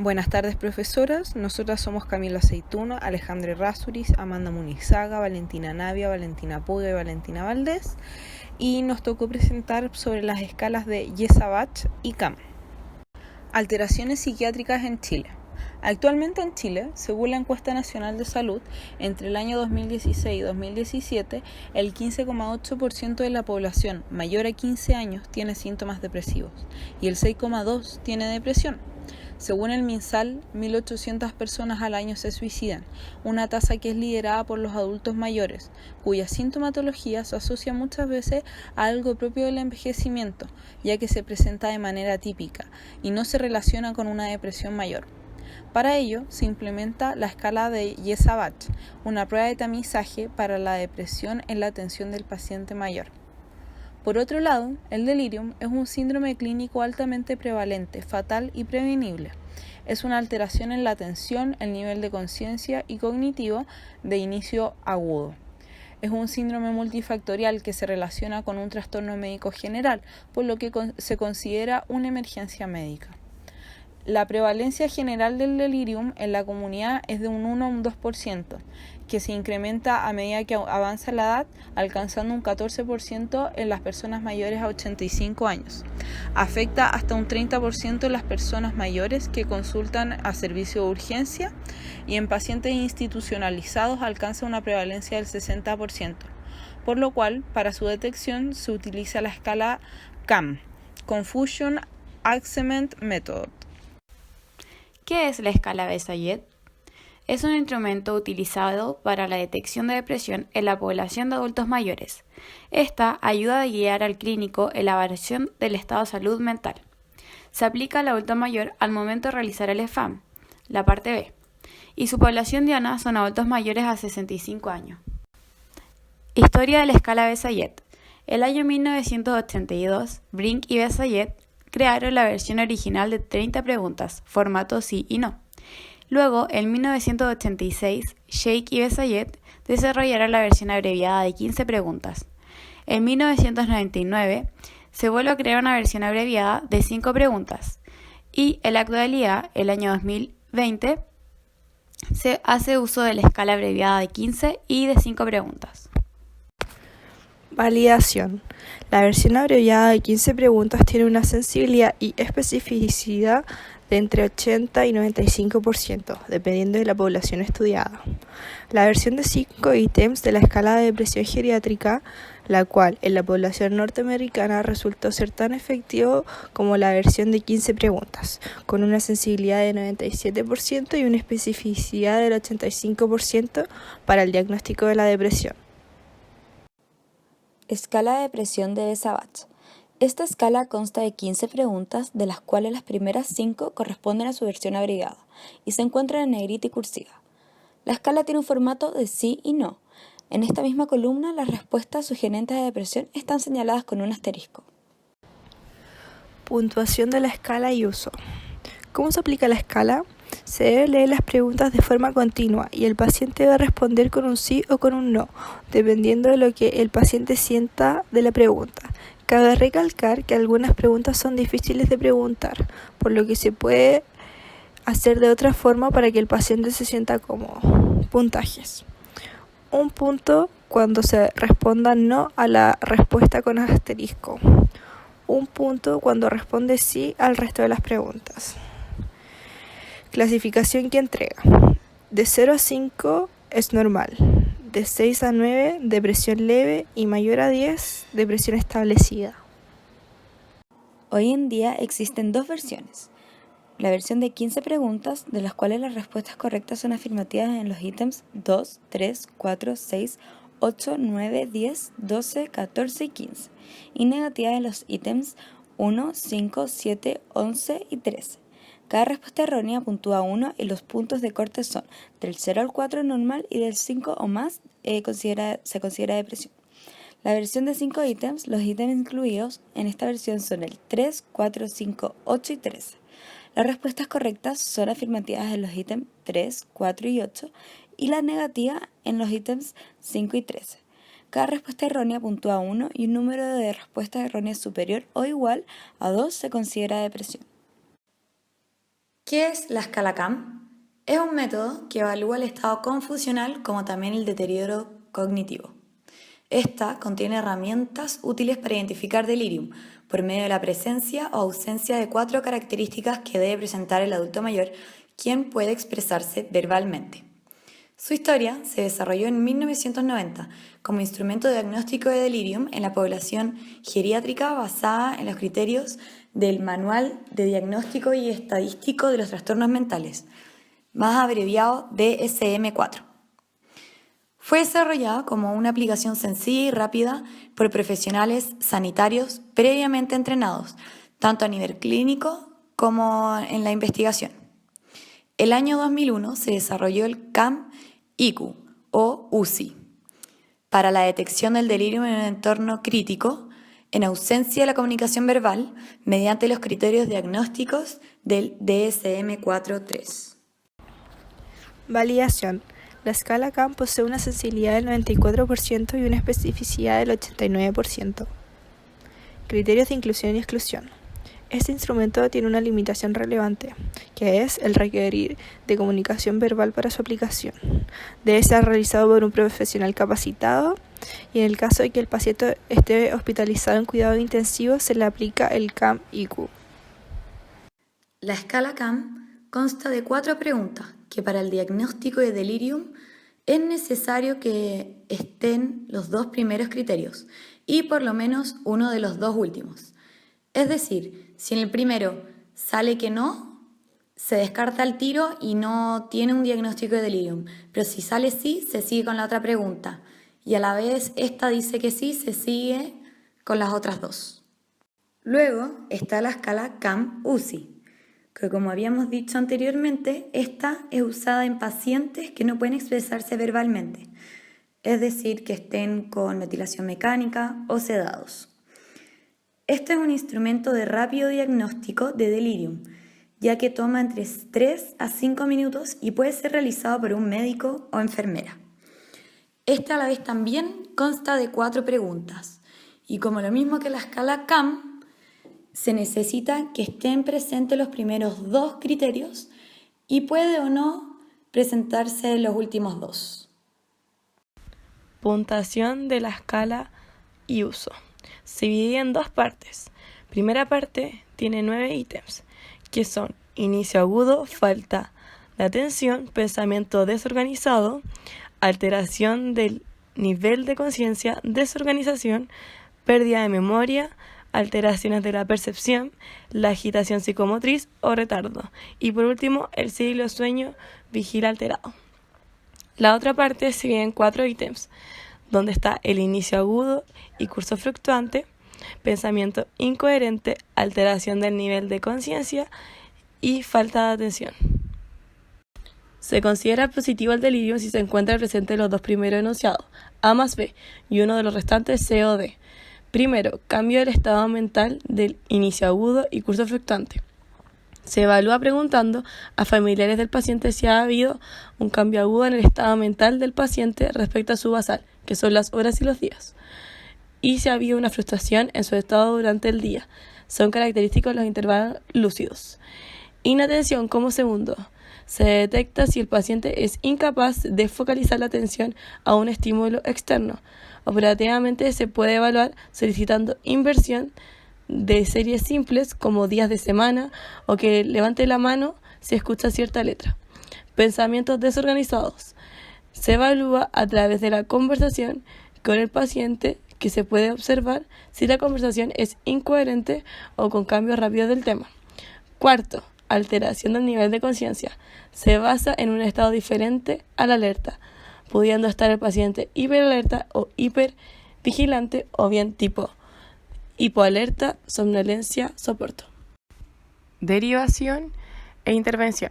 Buenas tardes, profesoras. Nosotras somos Camila Aceituno, Alejandra Errázuriz, Amanda Munizaga, Valentina Navia, Valentina Puga y Valentina Valdés. Y nos tocó presentar sobre las escalas de Yesavach y CAM. Alteraciones psiquiátricas en Chile. Actualmente en Chile, según la Encuesta Nacional de Salud, entre el año 2016 y 2017, el 15,8% de la población mayor a 15 años tiene síntomas depresivos y el 6,2% tiene depresión. Según el MinSal, 1.800 personas al año se suicidan, una tasa que es liderada por los adultos mayores, cuya sintomatología se asocia muchas veces a algo propio del envejecimiento, ya que se presenta de manera atípica y no se relaciona con una depresión mayor. Para ello, se implementa la escala de Yesavach, una prueba de tamizaje para la depresión en la atención del paciente mayor. Por otro lado, el delirium es un síndrome clínico altamente prevalente, fatal y prevenible. Es una alteración en la atención, el nivel de conciencia y cognitivo de inicio agudo. Es un síndrome multifactorial que se relaciona con un trastorno médico general, por lo que se considera una emergencia médica. La prevalencia general del delirium en la comunidad es de un 1 a un 2%, que se incrementa a medida que avanza la edad, alcanzando un 14% en las personas mayores a 85 años. Afecta hasta un 30% en las personas mayores que consultan a servicio de urgencia y en pacientes institucionalizados alcanza una prevalencia del 60%, por lo cual para su detección se utiliza la escala CAM, Confusion Assessment Method. ¿Qué es la escala Besayet? Es un instrumento utilizado para la detección de depresión en la población de adultos mayores. Esta ayuda a guiar al clínico en la evaluación del estado de salud mental. Se aplica al adulto mayor al momento de realizar el EFAM, la parte B, y su población diana son adultos mayores a 65 años. Historia de la escala Besayet. El año 1982, Brink y Besayet crearon la versión original de 30 preguntas, formato sí y no. Luego, en 1986, Sheikh y Besayet desarrollaron la versión abreviada de 15 preguntas. En 1999, se vuelve a crear una versión abreviada de 5 preguntas. Y en la actualidad, el año 2020, se hace uso de la escala abreviada de 15 y de 5 preguntas. Validación. La versión abreviada de 15 preguntas tiene una sensibilidad y especificidad de entre 80 y 95%, dependiendo de la población estudiada. La versión de 5 ítems de la escala de depresión geriátrica, la cual en la población norteamericana resultó ser tan efectivo como la versión de 15 preguntas, con una sensibilidad de 97% y una especificidad del 85% para el diagnóstico de la depresión. Escala de depresión de Besavach. Esta escala consta de 15 preguntas, de las cuales las primeras 5 corresponden a su versión abreviada y se encuentran en negrita y cursiva. La escala tiene un formato de sí y no. En esta misma columna, las respuestas sugerentes de depresión están señaladas con un asterisco. Puntuación de la escala y uso. ¿Cómo se aplica la escala? Se debe leer las preguntas de forma continua y el paciente debe responder con un sí o con un no, dependiendo de lo que el paciente sienta de la pregunta. Cabe recalcar que algunas preguntas son difíciles de preguntar, por lo que se puede hacer de otra forma para que el paciente se sienta cómodo. Puntajes. 1 punto cuando se responda no a la respuesta con asterisco. 1 punto cuando responde sí al resto de las preguntas. Clasificación que entrega. De 0 a 5 es normal. De 6 a 9, depresión leve y mayor a 10, depresión establecida. Hoy en día existen 2 versiones. La versión de 15 preguntas, de las cuales las respuestas correctas son afirmativas en los ítems 2, 3, 4, 6, 8, 9, 10, 12, 14 y 15, y negativas en los ítems 1, 5, 7, 11 y 13. Cada respuesta errónea puntúa 1 y los puntos de corte son del 0 al 4 normal y del 5 o más se considera depresión. La versión de 5 ítems, los ítems incluidos en esta versión son el 3, 4, 5, 8 y 13. Las respuestas correctas son afirmativas en los ítems 3, 4 y 8 y las negativas en los ítems 5 y 13. Cada respuesta errónea puntúa 1 y un número de respuestas erróneas superior o igual a 2 se considera depresión. ¿Qué es la escala CAM? Es un método que evalúa el estado confusional como también el deterioro cognitivo. Esta contiene herramientas útiles para identificar delirium por medio de la presencia o ausencia de 4 características que debe presentar el adulto mayor, quien puede expresarse verbalmente. Su historia se desarrolló en 1990 como instrumento diagnóstico de delirium en la población geriátrica basada en los criterios del Manual de Diagnóstico y Estadístico de los Trastornos Mentales, más abreviado DSM-4. Fue desarrollada como una aplicación sencilla y rápida por profesionales sanitarios previamente entrenados, tanto a nivel clínico como en la investigación. El año 2001 se desarrolló el CAM-IQ o UCI para la detección del delirio en un entorno crítico en ausencia de la comunicación verbal mediante los criterios diagnósticos del DSM-4-3. Validación. La escala CAM posee una sensibilidad del 94% y una especificidad del 89%. Criterios de inclusión y exclusión. Este instrumento tiene una limitación relevante, que es el requerir de comunicación verbal para su aplicación. Debe ser realizado por un profesional capacitado y en el caso de que el paciente esté hospitalizado en cuidado intensivo se le aplica el CAM-IQ. La escala CAM consta de 4 preguntas que para el diagnóstico de delirium es necesario que estén los 2 primeros criterios y por lo menos uno de los 2 últimos. Es decir, si en el primero sale que no, se descarta el tiro y no tiene un diagnóstico de delirium. Pero si sale sí, se sigue con la otra pregunta. Y a la vez esta dice que sí, se sigue con las otras 2. Luego está la escala CAM-UCI, que como habíamos dicho anteriormente, esta es usada en pacientes que no pueden expresarse verbalmente, es decir, que estén con ventilación mecánica o sedados. Este es un instrumento de rápido diagnóstico de delirium, ya que toma entre 3 a 5 minutos y puede ser realizado por un médico o enfermera. Este a la vez también consta de 4 preguntas, y como lo mismo que la escala CAM, se necesita que estén presentes los primeros 2 criterios y puede o no presentarse los últimos 2. Puntuación de la escala y uso. Se divide en 2 partes. Primera parte tiene 9 ítems, que son inicio agudo, falta de atención, pensamiento desorganizado, alteración del nivel de conciencia, desorganización, pérdida de memoria, alteraciones de la percepción, la agitación psicomotriz o retardo. Y por último, el ciclo sueño vigila alterado. La otra parte se divide en 4 ítems, donde está el inicio agudo y curso fluctuante, pensamiento incoherente, alteración del nivel de conciencia y falta de atención. Se considera positivo el delirio si se encuentra presente los 2 primeros enunciados, A más B, y uno de los restantes C o D. Primero, cambio del estado mental del inicio agudo y curso fluctuante. Se evalúa preguntando a familiares del paciente si ha habido un cambio agudo en el estado mental del paciente respecto a su basal, que son las horas y los días, y si ha habido una frustración en su estado durante el día. Son característicos los intervalos lúcidos. Inatención como segundo. Se detecta si el paciente es incapaz de focalizar la atención a un estímulo externo. Operativamente se puede evaluar solicitando inversión de series simples como días de semana o que levante la mano si escucha cierta letra. Pensamientos desorganizados. Se evalúa a través de la conversación con el paciente, que se puede observar si la conversación es incoherente o con cambios rápidos del tema. Cuarto, alteración del nivel de conciencia. Se basa en un estado diferente a la alerta, pudiendo estar el paciente hiperalerta o hipervigilante o bien tipo hipoalerta, somnolencia, soporto. Derivación e intervención.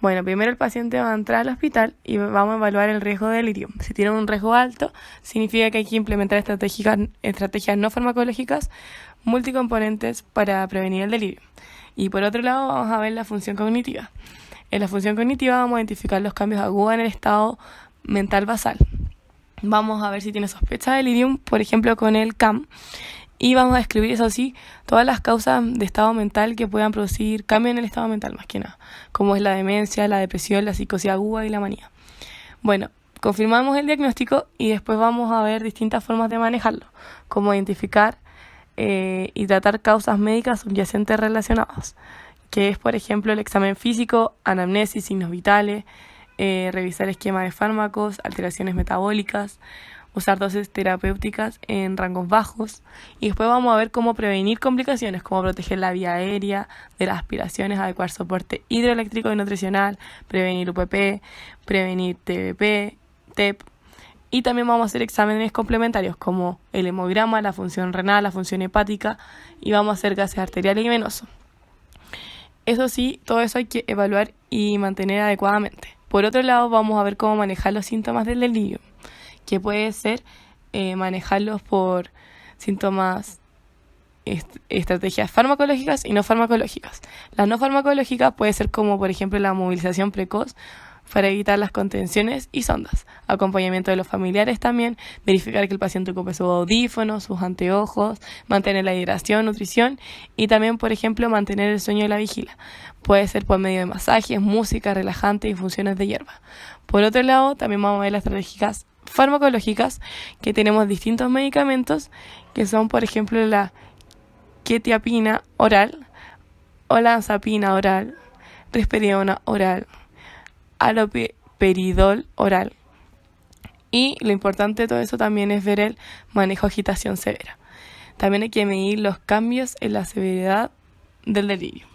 Bueno, primero el paciente va a entrar al hospital y vamos a evaluar el riesgo de delirium. Si tiene un riesgo alto, significa que hay que implementar estrategias no farmacológicas multicomponentes para prevenir el delirio. Y por otro lado, vamos a ver la función cognitiva. En la función cognitiva vamos a identificar los cambios agudos en el estado mental basal. Vamos a ver si tiene sospecha de delirium, por ejemplo con el CAM, Y vamos a describir, eso sí, todas las causas de estado mental que puedan producir cambio en el estado mental, más que nada, como es la demencia, la depresión, la psicosis aguda y la manía. Bueno, confirmamos el diagnóstico y después vamos a ver distintas formas de manejarlo, como identificar y tratar causas médicas subyacentes relacionadas, que es, por ejemplo, el examen físico, anamnesis, signos vitales, revisar esquema de fármacos, alteraciones metabólicas, usar dosis terapéuticas en rangos bajos, y después vamos a ver cómo prevenir complicaciones, como proteger la vía aérea de las aspiraciones, adecuar soporte hidroeléctrico y nutricional, prevenir UPP, prevenir TBP, TEP, y también vamos a hacer exámenes complementarios como el hemograma, la función renal, la función hepática, y vamos a hacer gases arteriales y venosos. Eso sí, todo eso hay que evaluar y mantener adecuadamente. Por otro lado, vamos a ver cómo manejar los síntomas del delirio, que puede ser manejarlos por síntomas, estrategias farmacológicas y no farmacológicas. Las no farmacológicas puede ser como, por ejemplo, la movilización precoz para evitar las contenciones y sondas, acompañamiento de los familiares también, verificar que el paciente ocupe sus audífonos, sus anteojos, mantener la hidratación, nutrición y también, por ejemplo, mantener el sueño y la vigilia. Puede ser por medio de masajes, música relajante y infusiones de hierba. Por otro lado, también vamos a ver las estrategias farmacológicas, que tenemos distintos medicamentos que son, por ejemplo, la quetiapina oral, olanzapina oral, risperidona oral, haloperidol oral. Y lo importante de todo eso también es ver el manejo de agitación severa. También hay que medir los cambios en la severidad del delirio.